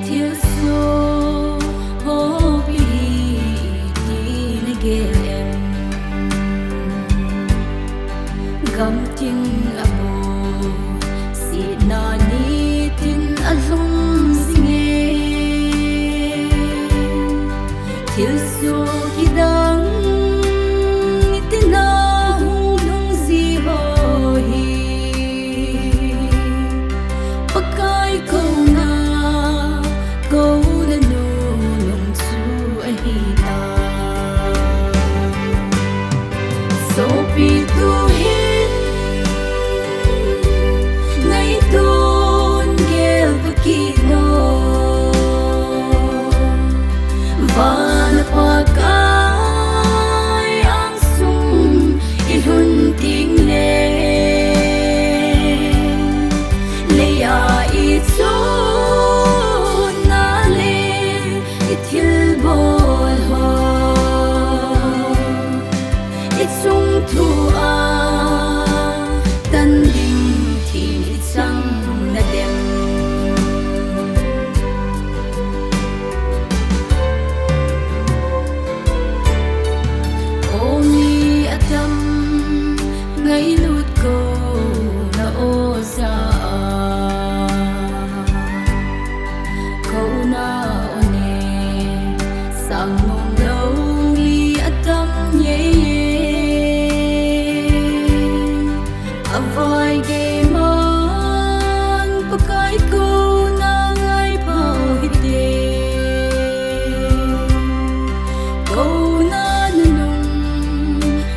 thiếu số hô bi thì này ghê gam tin abo si na ni tin azum zinge thiếu số kidang itina hung lung si ho hi pakai câu na nu lung chu a hi ta so pi tu hin ngày tuôn ghel pakino và pa kai ang sung ihun ting le ya I chu na le ithil bol ho I chung thu a tan ding thi chang na dem ngày lút cô na ô ra câu na ô nè sang mong lâu mi atam nhẹ a vai ghê man pakai cô na ngay bao hite câu na nung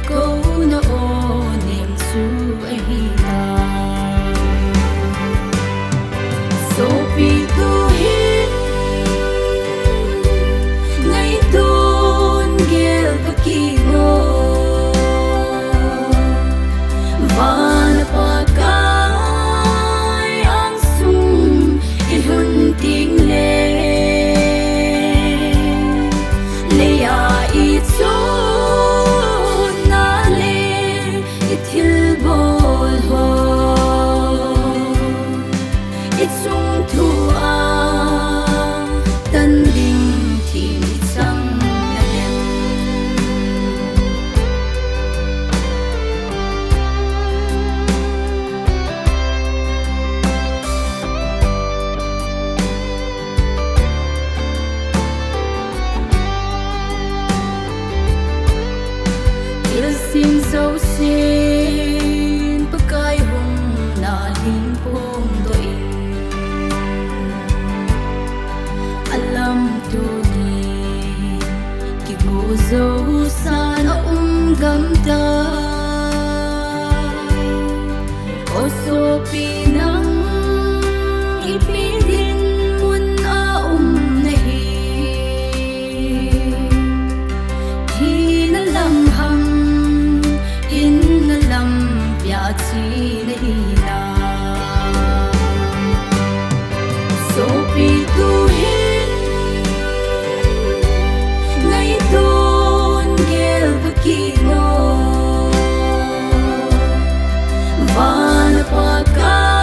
câu na ô so pi tu hin ngày tuôn ghel pakino và pa kai ang sung ihun ting le ya I chu na le ithil bol ho I chung thu a tan ding thi chang na dem il sim so sin pakai hung na ling pong do alam tu ni ki go zo sana gam ta o so pinang ipidin mun a nahi thi na lam ham in na lam pya chi nahi na so pi tu hin ngày tuôn ghel pakino và pa kai